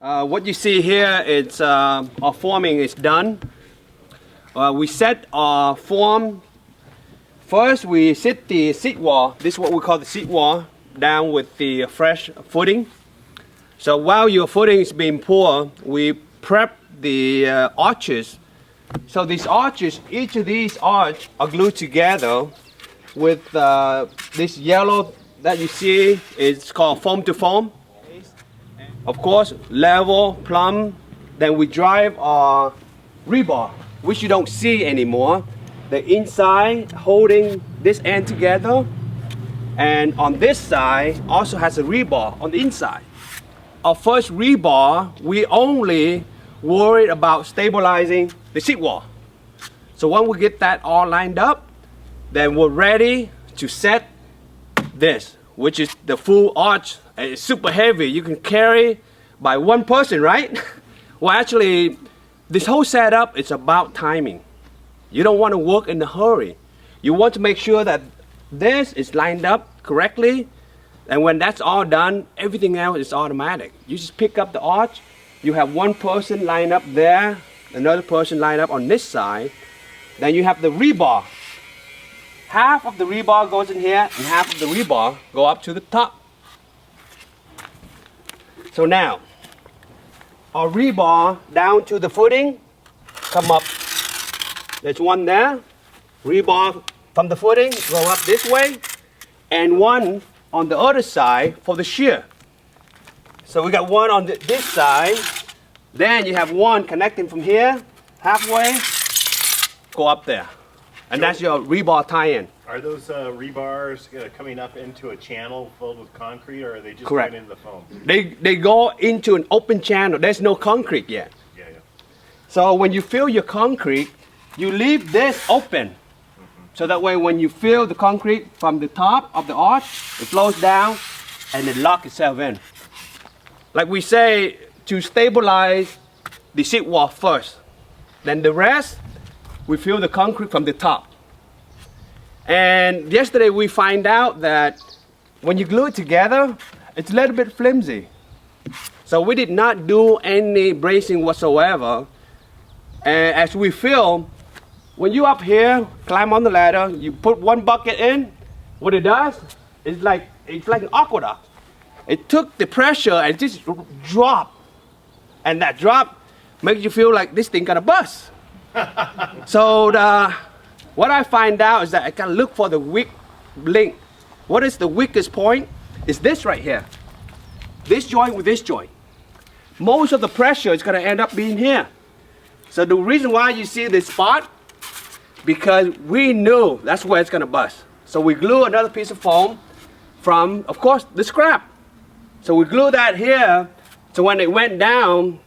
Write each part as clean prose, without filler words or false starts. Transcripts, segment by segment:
What you see here is our forming is done. We set our form. First we set the seat wall, this is what we call the seat wall, down with the fresh footing. So while your footing is being poured, we prep the arches. So these arches, each of these arches are glued together with this yellow that you see is called foam to foam. Of course, level, plumb, then we drive our rebar, which you don't see anymore. The inside holding this end together, and on this side also has a rebar on the inside. Our first rebar, we only worried about stabilizing the seat wall. So when we get that all lined up, then we're ready to set this, which is the full arch. It's super heavy. You can carry by one person, right? Well, actually, this whole setup is about timing. You don't want to work in a hurry. You want to make sure that this is lined up correctly, and when that's all done, everything else is automatic. You just pick up the arch, you have one person lined up there, another person lined up on this side, then you have the rebar. Half of the rebar goes in here, and half of the rebar go up to the top. So now, our rebar down to the footing, come up. There's one there, rebar from the footing, go up this way, and one on the other side for the shear. So we got one on this side, then you have one connecting from here, halfway, go up there. And that's your rebar tie-in. Are those rebars coming up into a channel filled with concrete, or are they just Correct. going into the foam? They go into an open channel. There's no concrete yet. Yeah. So when you fill your concrete, you leave this open. So that way when you fill the concrete from the top of the arch, it flows down and it locks itself in. Like we say, to stabilize the seat wall first. Then the rest, we fill the concrete from the top. And yesterday we find out that when you glue it together, it's a little bit flimsy. So we did not do any bracing whatsoever. And as we fill, when you up here, climb on the ladder, you put one bucket in, what it does, it's like an aqueduct. It took the pressure and just dropped. And that drop makes you feel like this thing gonna bust. So what I find out is that I gotta look for the weak link. What is the weakest point? Is this right here. This joint with this joint. Most of the pressure is gonna end up being here. So the reason why you see this spot, because we knew that's where it's gonna bust. So we glue another piece of foam from, of course, the scrap. So we glue that here, so when it went down,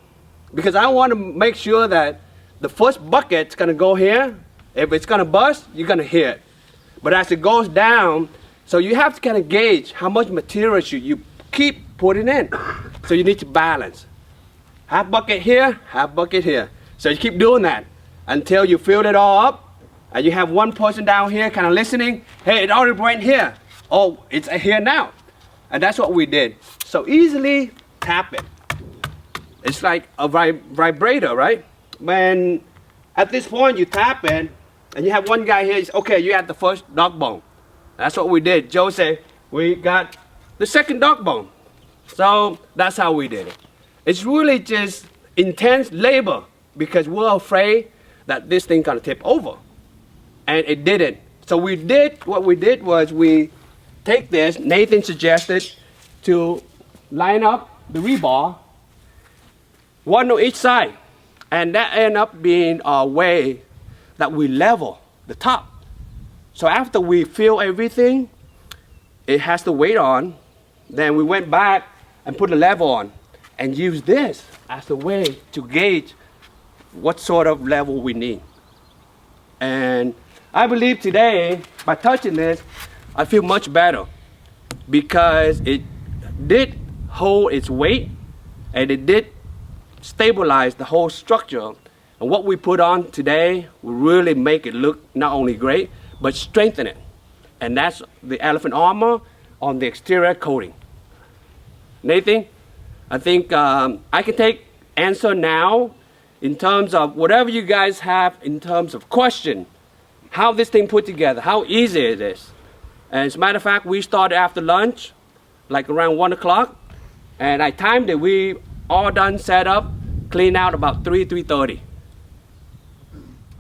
because I want to make sure that the first bucket's gonna go here. If it's gonna bust, you're gonna hear it. But as it goes down, so you have to kind of gauge how much material you keep putting in. So you need to balance. Half bucket here, half bucket here. So you keep doing that until you fill it all up. And you have one person down here kind of listening. Hey, it already went here. Oh, it's here now. And that's what we did. So easily tap it. It's like a vibrator, right? When at this point you tap it, and you have one guy here, okay, you had the first dog bone. That's what we did. Joe said, we got the second dog bone. So that's how we did it. It's really just intense labor because we're afraid that this thing gonna tip over. And it didn't. So what we did was we take this, Nathan suggested to line up the rebar, one on each side. And that ended up being a way that we level the top. So after we fill everything, it has the weight on. Then we went back and put the level on and used this as a way to gauge what sort of level we need. And I believe today, by touching this, I feel much better because it did hold its weight and it did stabilize the whole structure. And what we put on today will really make it look not only great, but strengthen it. And that's the elephant armor on the exterior coating. Nathan, I think I can take answer now in terms of whatever you guys have in terms of question, how this thing put together, how easy it is. And as a matter of fact, we started after lunch, like around 1 o'clock, and I timed it. We all done, set up, clean out about 3:30.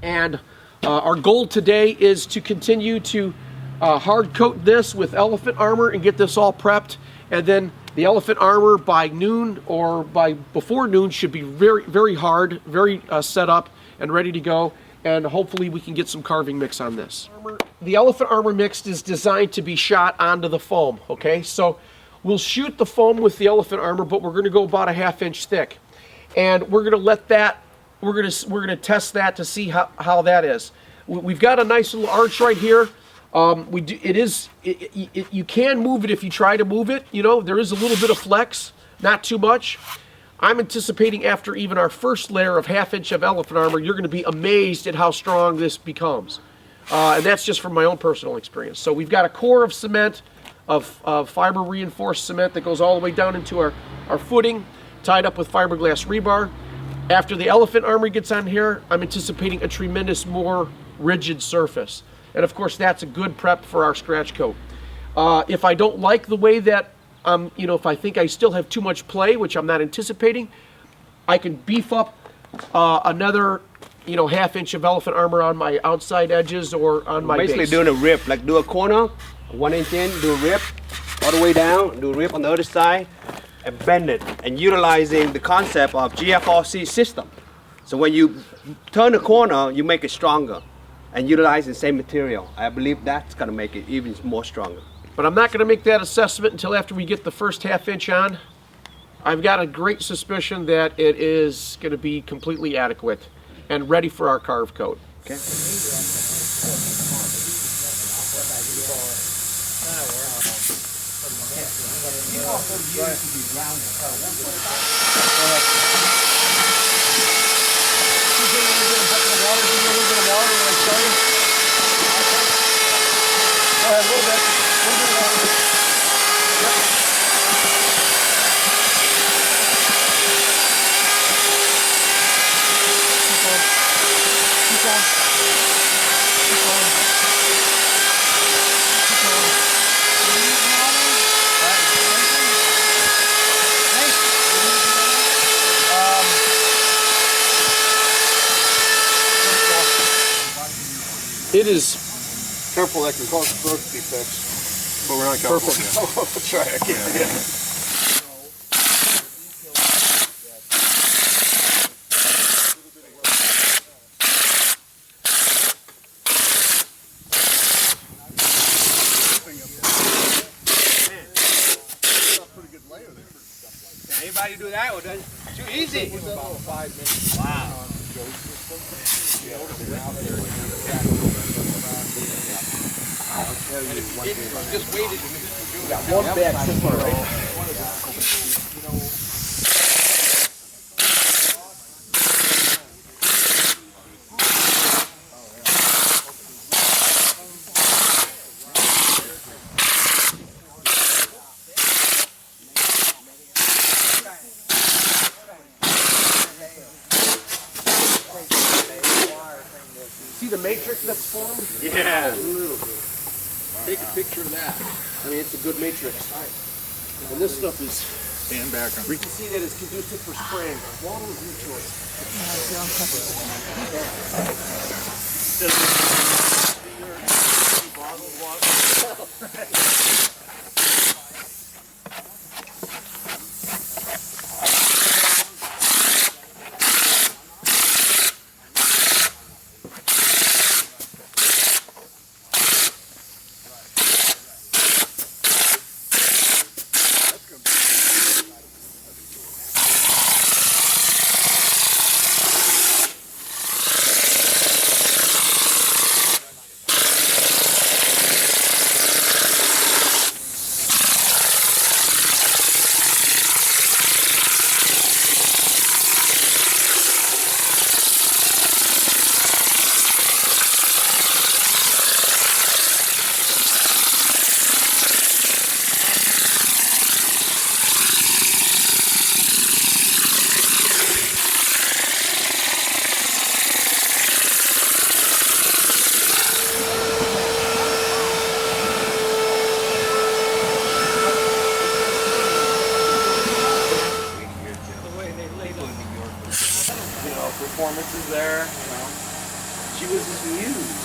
And our goal today is to continue to hard coat this with elephant armor and get this all prepped. And then the elephant armor by noon or by before noon should be very, very hard, very set up and ready to go. And hopefully we can get some carving mix on this. The elephant armor mix is designed to be shot onto the foam, okay? So we'll shoot the foam with the elephant armor, but we're gonna go about a 1/2 inch thick. And we're gonna let that, we're gonna test that to see how that is. We've got a nice little arch right here. You can move it if you try to move it. You know, there is a little bit of flex, not too much. I'm anticipating after even our first layer of 1/2 inch of elephant armor, you're going to be amazed at how strong this becomes. And that's just from my own personal experience. So we've got a core of cement, of fiber reinforced cement that goes all the way down into our footing, tied up with fiberglass rebar. After the elephant armor gets on here, I'm anticipating a tremendous more rigid surface. And of course, that's a good prep for our scratch coat. If I don't like the way that, you know, if I think I still have too much play, which I'm not anticipating, I can beef up another, you know, 1/2 inch of elephant armor on my outside edges or on my Basically base. doing a rip, like do a corner, 1 inch in, do a rip, all the way down, do a rip on the other side, and bend it, and utilizing the concept of GFRC system. So when you turn the corner, you make it stronger, and utilize the same material. I believe that's gonna make it even more stronger. But I'm not going to make that assessment until after we get the first 1/2 inch on. I've got a great suspicion that it is going to be completely adequate and ready for our carve coat. Okay. It is Careful, that can cause the throat to be fixed. But we're not careful. perfect. That's right, I can't forget. Anybody do that? Or that's too easy. About 5 minutes. Wow. Just waited. One bad tripper, right? See the matrix that's formed? Yeah. Take a picture of that. I mean, it's a good matrix. And this stuff is, Stand back on. you can see that it's conducive for spraying. Water is your choice. performances there. You know, she was his muse.